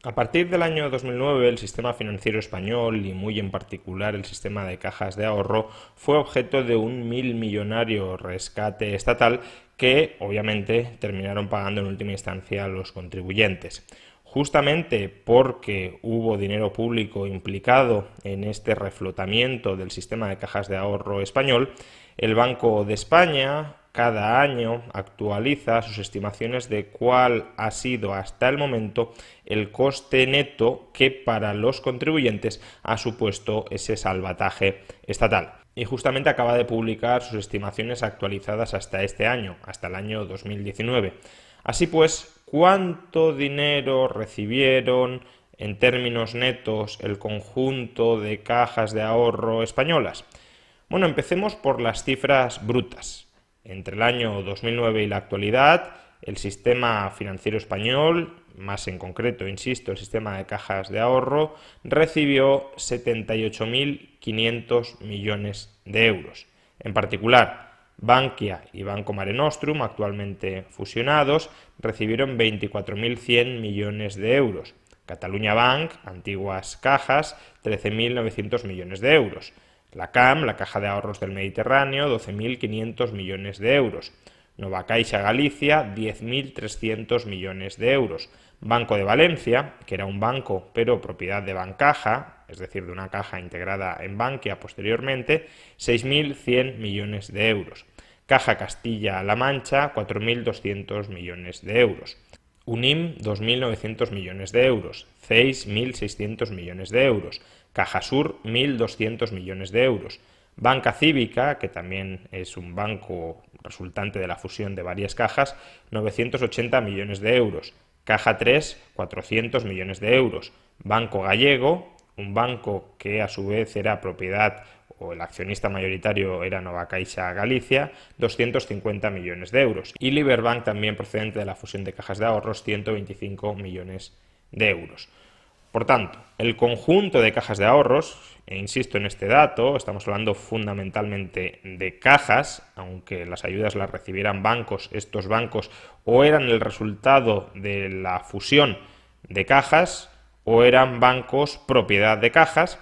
A partir del año 2009, el sistema financiero español y muy en particular el sistema de cajas de ahorro fue objeto de un millonario rescate estatal que obviamente terminaron pagando en última instancia los contribuyentes. Justamente porque hubo dinero público implicado en este reflotamiento del sistema de cajas de ahorro español, el Banco de España cada año actualiza sus estimaciones de cuál ha sido hasta el momento el coste neto que para los contribuyentes ha supuesto ese salvataje estatal. Y justamente acaba de publicar sus estimaciones actualizadas hasta este año, hasta el año 2019. Así pues, ¿cuánto dinero recibieron en términos netos el conjunto de cajas de ahorro españolas? Bueno, empecemos por las cifras brutas. Entre el año 2009 y la actualidad, el sistema financiero español, más en concreto, insisto, el sistema de cajas de ahorro, recibió 78.500 millones de euros. En particular, Bankia y Banco Mare Nostrum, actualmente fusionados, recibieron 24.100 millones de euros. Catalunya Bank, antiguas cajas, 13.900 millones de euros. La CAM, la Caja de Ahorros del Mediterráneo, 12.500 millones de euros. Nova Caixa Galicia, 10.300 millones de euros. Banco de Valencia, que era un banco pero propiedad de Bancaja, es decir, de una caja integrada en Bankia posteriormente, 6.100 millones de euros. Caja Castilla-La Mancha, 4.200 millones de euros. UNIM, 2.900 millones de euros. CEIS, 1.600 millones de euros. Cajasur, 1.200 millones de euros. Banca Cívica, que también es un banco resultante de la fusión de varias cajas, 980 millones de euros. Caja 3, 400 millones de euros. Banco Gallego, un banco que a su vez era propiedad o el accionista mayoritario era Nova Caixa Galicia, 250 millones de euros. Y Liberbank, también procedente de la fusión de cajas de ahorros, 125 millones de euros. Por tanto, el conjunto de cajas de ahorros, e insisto en este dato, estamos hablando fundamentalmente de cajas, aunque las ayudas las recibieran bancos, estos bancos o eran el resultado de la fusión de cajas o eran bancos propiedad de cajas.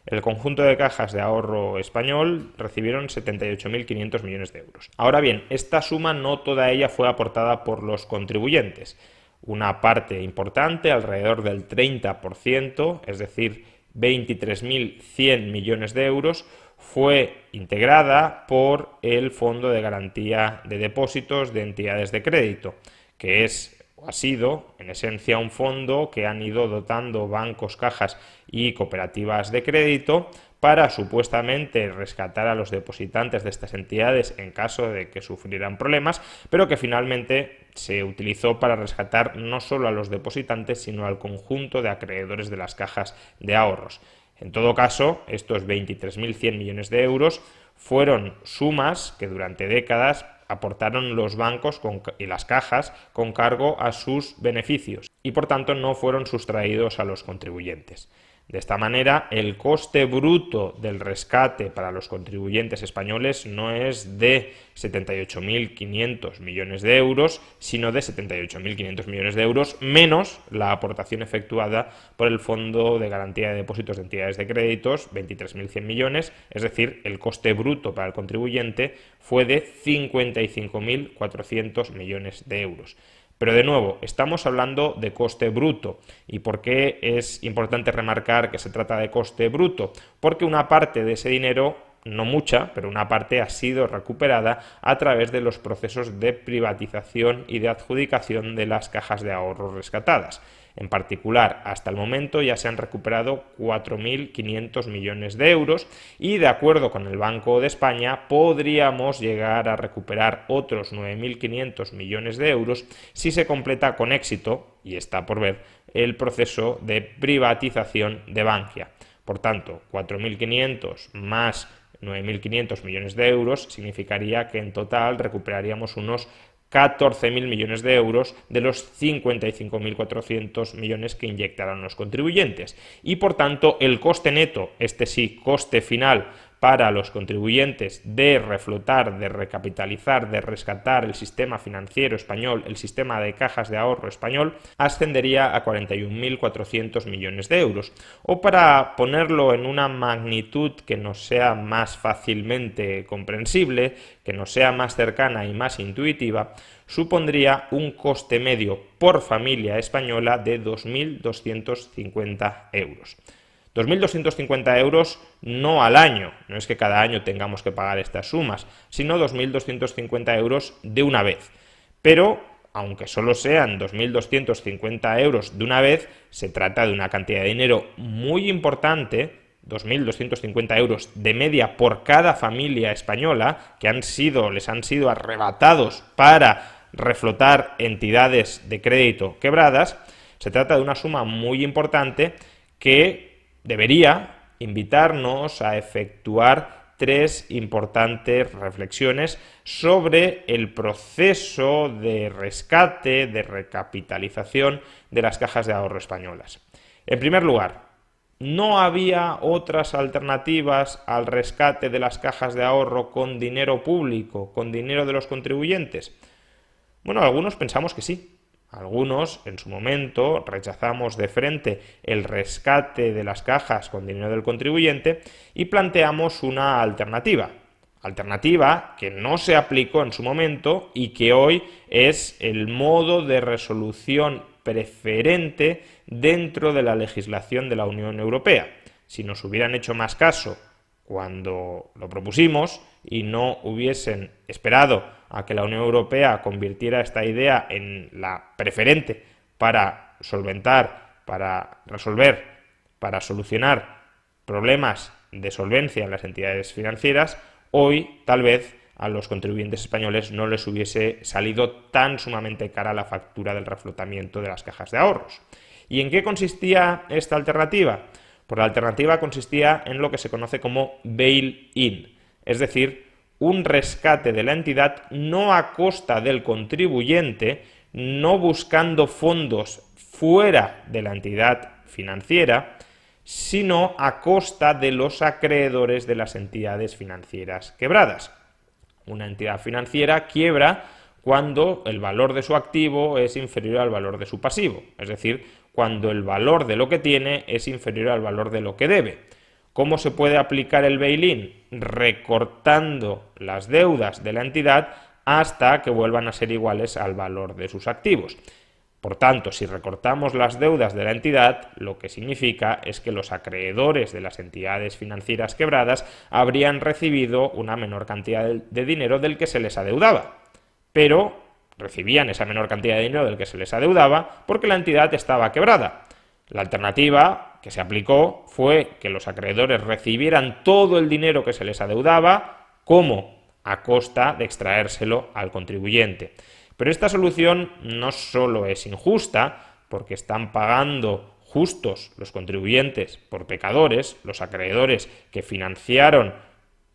El conjunto de cajas de ahorro español recibieron 78.500 millones de euros. Ahora bien, esta suma no toda ella fue aportada por los contribuyentes. Una parte importante, alrededor del 30%, es decir, 23.100 millones de euros, fue integrada por el Fondo de Garantía de Depósitos de Entidades de Crédito, que ha sido, en esencia, un fondo que han ido dotando bancos, cajas y cooperativas de crédito para supuestamente rescatar a los depositantes de estas entidades en caso de que sufrieran problemas, pero que finalmente se utilizó para rescatar no solo a los depositantes, sino al conjunto de acreedores de las cajas de ahorros. En todo caso, estos 23.100 millones de euros fueron sumas que durante décadas aportaron los bancos y las cajas con cargo a sus beneficios y por tanto no fueron sustraídos a los contribuyentes. De esta manera, el coste bruto del rescate para los contribuyentes españoles no es de 78.500 millones de euros, sino de 78.500 millones de euros menos la aportación efectuada por el Fondo de Garantía de Depósitos de Entidades de Créditos, 23.100 millones, es decir, el coste bruto para el contribuyente fue de 55.400 millones de euros. Pero de nuevo, estamos hablando de coste bruto. ¿Y por qué es importante remarcar que se trata de coste bruto? Porque una parte de ese dinero, no mucha, pero una parte ha sido recuperada a través de los procesos de privatización y de adjudicación de las cajas de ahorro rescatadas. En particular, hasta el momento ya se han recuperado 4.500 millones de euros y, de acuerdo con el Banco de España, podríamos llegar a recuperar otros 9.500 millones de euros si se completa con éxito, y está por ver, el proceso de privatización de Bankia. Por tanto, 4.500 más 9.500 millones de euros significaría que en total recuperaríamos unos 14.000 millones de euros de los 55.400 millones que inyectarán los contribuyentes. Y por tanto, el coste neto, este sí, coste final para los contribuyentes de reflotar, de recapitalizar, de rescatar el sistema financiero español, el sistema de cajas de ahorro español, ascendería a 41.400 millones de euros. O para ponerlo en una magnitud que nos sea más fácilmente comprensible, que nos sea más cercana y más intuitiva, supondría un coste medio por familia española de 2.250 euros. 2.250 euros no al año, no es que cada año tengamos que pagar estas sumas, sino 2.250 euros de una vez. Pero, aunque solo sean 2.250 euros de una vez, se trata de una cantidad de dinero muy importante, 2.250 euros de media por cada familia española, que les han sido arrebatados para reflotar entidades de crédito quebradas. Se trata de una suma muy importante que debería invitarnos a efectuar tres importantes reflexiones sobre el proceso de rescate, de recapitalización de las cajas de ahorro españolas. En primer lugar, ¿no había otras alternativas al rescate de las cajas de ahorro con dinero público, con dinero de los contribuyentes? Bueno, algunos pensamos que sí. Algunos, en su momento, rechazamos de frente el rescate de las cajas con dinero del contribuyente y planteamos una alternativa que no se aplicó en su momento y que hoy es el modo de resolución preferente dentro de la legislación de la Unión Europea. Si nos hubieran hecho más caso cuando lo propusimos y no hubiesen esperado a que la Unión Europea convirtiera esta idea en la preferente para solventar, para resolver, para solucionar problemas de solvencia en las entidades financieras, hoy tal vez a los contribuyentes españoles no les hubiese salido tan sumamente cara la factura del reflotamiento de las cajas de ahorros. ¿Y en qué consistía esta alternativa? Pues la alternativa consistía en lo que se conoce como bail-in, es decir, un rescate de la entidad no a costa del contribuyente, no buscando fondos fuera de la entidad financiera, sino a costa de los acreedores de las entidades financieras quebradas. Una entidad financiera quiebra cuando el valor de su activo es inferior al valor de su pasivo, es decir, cuando el valor de lo que tiene es inferior al valor de lo que debe. ¿Cómo se puede aplicar el bail-in? Recortando las deudas de la entidad hasta que vuelvan a ser iguales al valor de sus activos. Por tanto, si recortamos las deudas de la entidad, lo que significa es que los acreedores de las entidades financieras quebradas habrían recibido una menor cantidad de dinero del que se les adeudaba. Pero recibían esa menor cantidad de dinero del que se les adeudaba porque la entidad estaba quebrada. La alternativa que se aplicó fue que los acreedores recibieran todo el dinero que se les adeudaba, ¿cómo? A costa de extraérselo al contribuyente. Pero esta solución no solo es injusta, porque están pagando justos los contribuyentes por pecadores, los acreedores que financiaron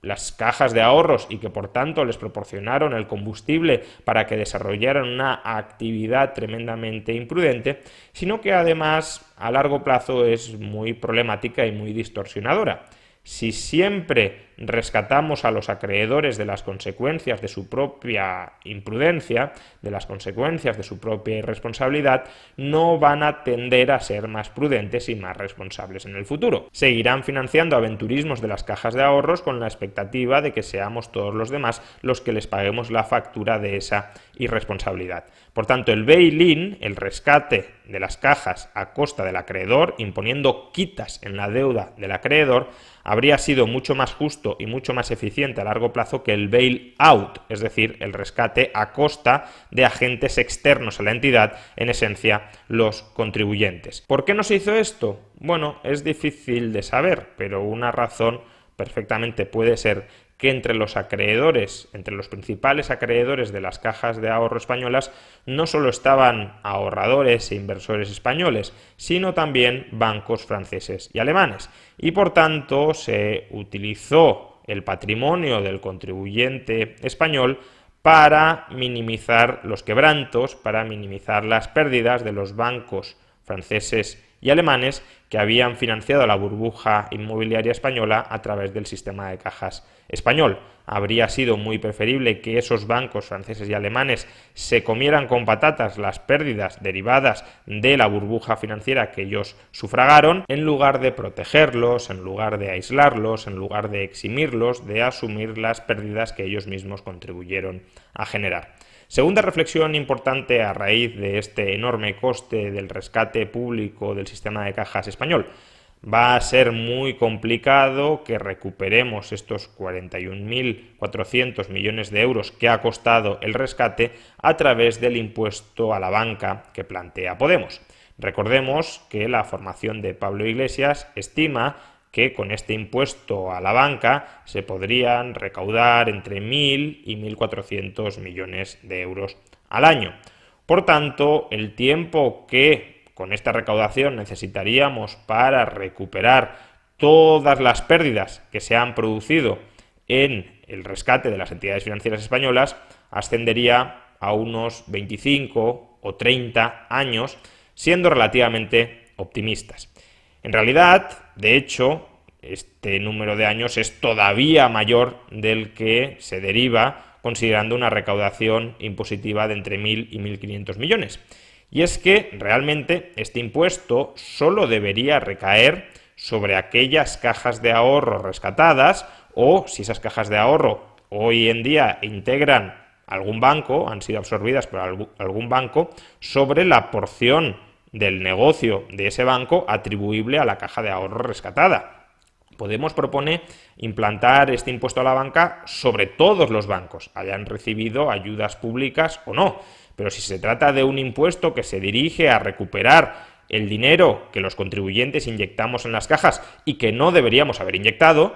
las cajas de ahorros y que por tanto les proporcionaron el combustible para que desarrollaran una actividad tremendamente imprudente, sino que además a largo plazo es muy problemática y muy distorsionadora. Si siempre rescatamos a los acreedores de las consecuencias de su propia imprudencia, de las consecuencias de su propia irresponsabilidad, no van a tender a ser más prudentes y más responsables en el futuro. Seguirán financiando aventurismos de las cajas de ahorros con la expectativa de que seamos todos los demás los que les paguemos la factura de esa irresponsabilidad. Por tanto, el bail-in, el rescate de las cajas a costa del acreedor, imponiendo quitas en la deuda del acreedor, habría sido mucho más justo y mucho más eficiente a largo plazo que el bail-out, es decir, el rescate a costa de agentes externos a la entidad, en esencia los contribuyentes. ¿Por qué no se hizo esto? Bueno, es difícil de saber, pero una razón perfectamente puede ser que entre los acreedores, entre los principales acreedores de las cajas de ahorro españolas, no solo estaban ahorradores e inversores españoles, sino también bancos franceses y alemanes. Y por tanto se utilizó el patrimonio del contribuyente español para minimizar los quebrantos, para minimizar las pérdidas de los bancos franceses y alemanes que habían financiado la burbuja inmobiliaria española a través del sistema de cajas español. Habría sido muy preferible que esos bancos franceses y alemanes se comieran con patatas las pérdidas derivadas de la burbuja financiera que ellos sufragaron, en lugar de protegerlos, en lugar de aislarlos, en lugar de eximirlos de asumir las pérdidas que ellos mismos contribuyeron a generar. Segunda reflexión importante a raíz de este enorme coste del rescate público del sistema de cajas español. Va a ser muy complicado que recuperemos estos 41.400 millones de euros que ha costado el rescate a través del impuesto a la banca que plantea Podemos. Recordemos que la formación de Pablo Iglesias estima que con este impuesto a la banca se podrían recaudar entre 1.000 y 1.400 millones de euros al año. Por tanto, el tiempo que con esta recaudación necesitaríamos para recuperar todas las pérdidas que se han producido en el rescate de las entidades financieras españolas ascendería a unos 25 o 30 años, siendo relativamente optimistas. En realidad, de hecho, este número de años es todavía mayor del que se deriva considerando una recaudación impositiva de entre 1.000 y 1.500 millones. Y es que realmente este impuesto solo debería recaer sobre aquellas cajas de ahorro rescatadas o si esas cajas de ahorro hoy en día integran algún banco, han sido absorbidas por algún banco, sobre la porción del negocio de ese banco atribuible a la caja de ahorro rescatada. Podemos propone implantar este impuesto a la banca sobre todos los bancos, hayan recibido ayudas públicas o no. Pero si se trata de un impuesto que se dirige a recuperar el dinero que los contribuyentes inyectamos en las cajas y que no deberíamos haber inyectado,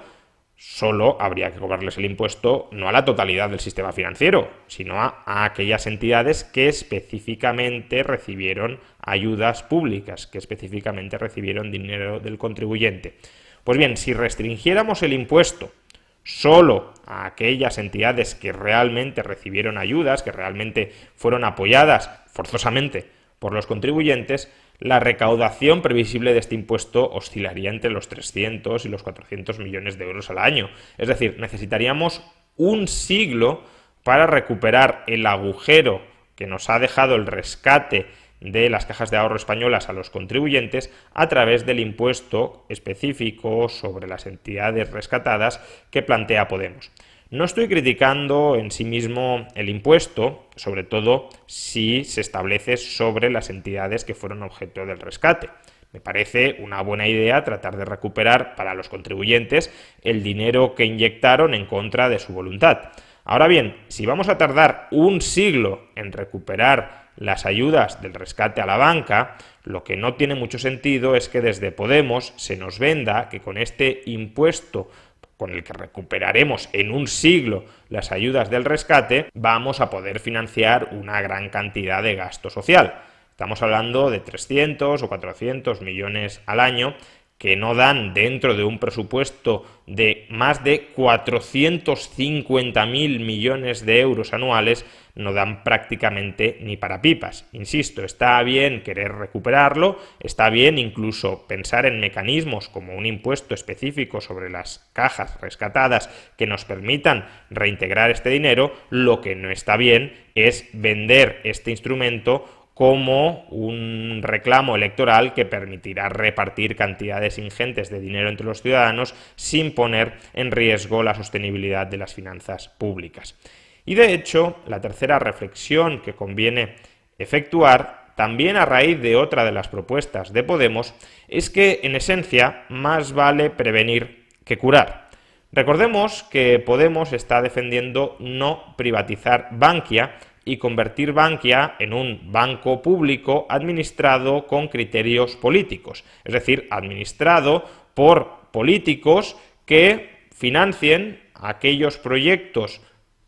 solo habría que cobrarles el impuesto no a la totalidad del sistema financiero, sino a aquellas entidades que específicamente recibieron ayudas públicas, que específicamente recibieron dinero del contribuyente. Pues bien, si restringiéramos el impuesto solo a aquellas entidades que realmente recibieron ayudas, que realmente fueron apoyadas forzosamente por los contribuyentes, la recaudación previsible de este impuesto oscilaría entre los 300 y los 400 millones de euros al año. Es decir, necesitaríamos un siglo para recuperar el agujero que nos ha dejado el rescate de las cajas de ahorro españolas a los contribuyentes a través del impuesto específico sobre las entidades rescatadas que plantea Podemos. No estoy criticando en sí mismo el impuesto, sobre todo si se establece sobre las entidades que fueron objeto del rescate. Me parece una buena idea tratar de recuperar para los contribuyentes el dinero que inyectaron en contra de su voluntad. Ahora bien, si vamos a tardar un siglo en recuperar las ayudas del rescate a la banca, lo que no tiene mucho sentido es que desde Podemos se nos venda que con este impuesto con el que recuperaremos en un siglo las ayudas del rescate, vamos a poder financiar una gran cantidad de gasto social. Estamos hablando de 300 o 400 millones al año que no dan dentro de un presupuesto de más de 450.000 millones de euros anuales, no dan prácticamente ni para pipas. Insisto, está bien querer recuperarlo, está bien incluso pensar en mecanismos como un impuesto específico sobre las cajas rescatadas que nos permitan reintegrar este dinero. Lo que no está bien es vender este instrumento como un reclamo electoral que permitirá repartir cantidades ingentes de dinero entre los ciudadanos sin poner en riesgo la sostenibilidad de las finanzas públicas. Y de hecho, la tercera reflexión que conviene efectuar, también a raíz de otra de las propuestas de Podemos, es que en esencia más vale prevenir que curar. Recordemos que Podemos está defendiendo no privatizar Bankia y convertir Bankia en un banco público administrado con criterios políticos, es decir, administrado por políticos que financien aquellos proyectos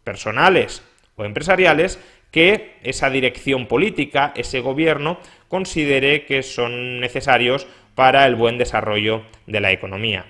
personales o empresariales que esa dirección política, ese gobierno, considere que son necesarios para el buen desarrollo de la economía.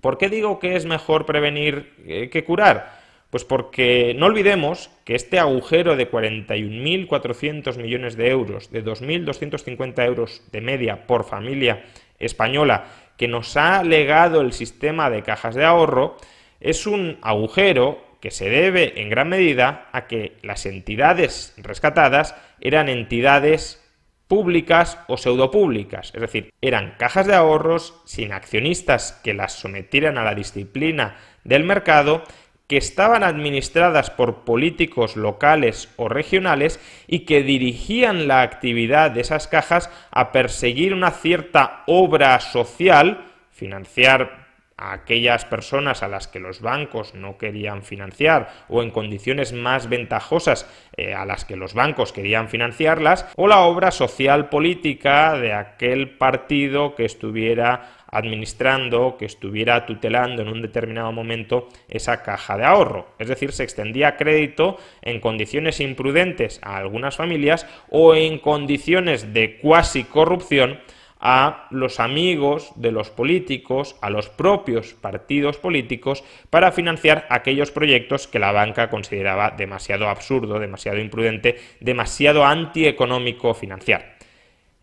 ¿Por qué digo que es mejor prevenir que curar? Pues porque no olvidemos que este agujero de 41.400 millones de euros, de 2.250 euros de media por familia española, que nos ha legado el sistema de cajas de ahorro, es un agujero que se debe en gran medida a que las entidades rescatadas eran entidades públicas o pseudopúblicas, es decir, eran cajas de ahorros sin accionistas que las sometieran a la disciplina del mercado, que estaban administradas por políticos locales o regionales y que dirigían la actividad de esas cajas a perseguir una cierta obra social, financiar a aquellas personas a las que los bancos no querían financiar o en condiciones más ventajosas a las que los bancos querían financiarlas, o la obra social política de aquel partido que estuviera administrando, que estuviera tutelando en un determinado momento esa caja de ahorro. Es decir, se extendía crédito en condiciones imprudentes a algunas familias o en condiciones de cuasi corrupción a los amigos de los políticos, a los propios partidos políticos, para financiar aquellos proyectos que la banca consideraba demasiado absurdo, demasiado imprudente, demasiado antieconómico financiar.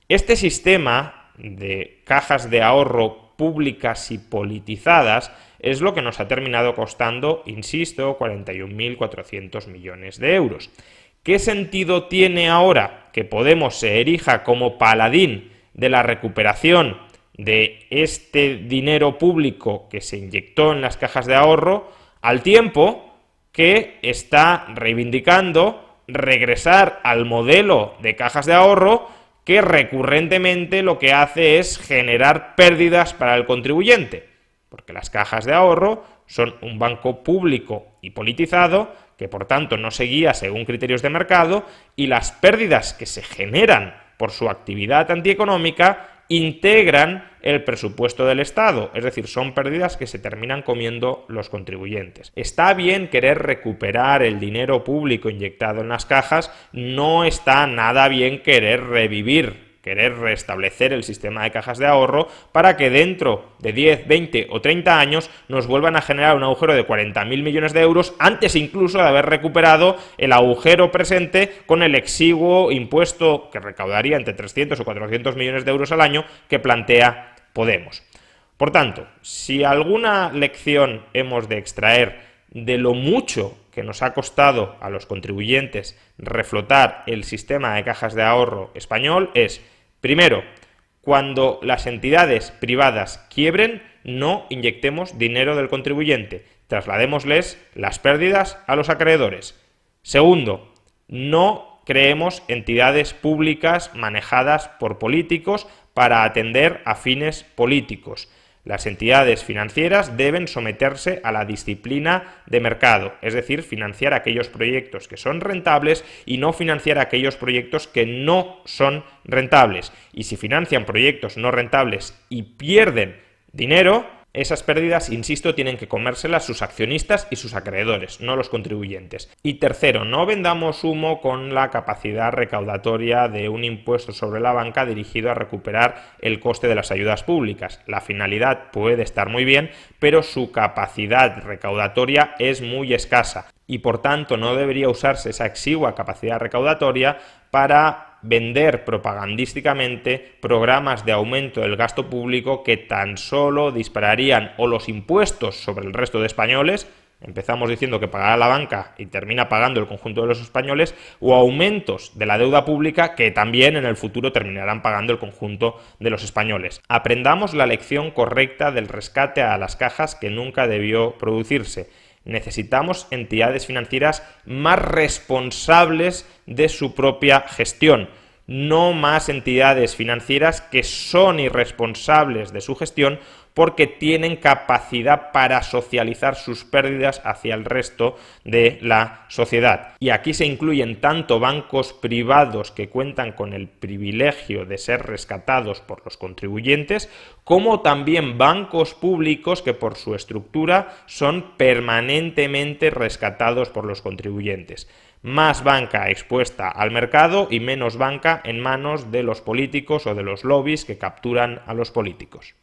Este sistema de cajas de ahorro públicas y politizadas es lo que nos ha terminado costando, insisto, 41.400 millones de euros. ¿Qué sentido tiene ahora que Podemos se erija como paladín de la recuperación de este dinero público que se inyectó en las cajas de ahorro, al tiempo que está reivindicando regresar al modelo de cajas de ahorro que recurrentemente lo que hace es generar pérdidas para el contribuyente? Porque las cajas de ahorro son un banco público y politizado que por tanto no se guía según criterios de mercado, y las pérdidas que se generan por su actividad antieconómica integran el presupuesto del Estado, es decir, son pérdidas que se terminan comiendo los contribuyentes. Está bien querer recuperar el dinero público inyectado en las cajas, no está nada bien querer restablecer el sistema de cajas de ahorro para que dentro de 10, 20 o 30 años nos vuelvan a generar un agujero de 40.000 millones de euros antes incluso de haber recuperado el agujero presente con el exiguo impuesto que recaudaría entre 300 o 400 millones de euros al año que plantea Podemos. Por tanto, si alguna lección hemos de extraer de lo mucho que nos ha costado a los contribuyentes reflotar el sistema de cajas de ahorro español es: primero, cuando las entidades privadas quiebren, no inyectemos dinero del contribuyente, trasladémosles las pérdidas a los acreedores. Segundo, no creemos entidades públicas manejadas por políticos para atender a fines políticos. Las entidades financieras deben someterse a la disciplina de mercado, es decir, financiar aquellos proyectos que son rentables y no financiar aquellos proyectos que no son rentables. Y si financian proyectos no rentables y pierden dinero, esas pérdidas, insisto, tienen que comérselas sus accionistas y sus acreedores, no los contribuyentes. Y tercero, no vendamos humo con la capacidad recaudatoria de un impuesto sobre la banca dirigido a recuperar el coste de las ayudas públicas. La finalidad puede estar muy bien, pero su capacidad recaudatoria es muy escasa y por tanto no debería usarse esa exigua capacidad recaudatoria para vender propagandísticamente programas de aumento del gasto público que tan solo dispararían o los impuestos sobre el resto de españoles, empezamos diciendo que pagará la banca y termina pagando el conjunto de los españoles, o aumentos de la deuda pública que también en el futuro terminarán pagando el conjunto de los españoles. Aprendamos la lección correcta del rescate a las cajas que nunca debió producirse. Necesitamos entidades financieras más responsables de su propia gestión, no más entidades financieras que son irresponsables de su gestión porque tienen capacidad para socializar sus pérdidas hacia el resto de la sociedad. Y aquí se incluyen tanto bancos privados que cuentan con el privilegio de ser rescatados por los contribuyentes, como también bancos públicos que por su estructura son permanentemente rescatados por los contribuyentes. Más banca expuesta al mercado y menos banca en manos de los políticos o de los lobbies que capturan a los políticos.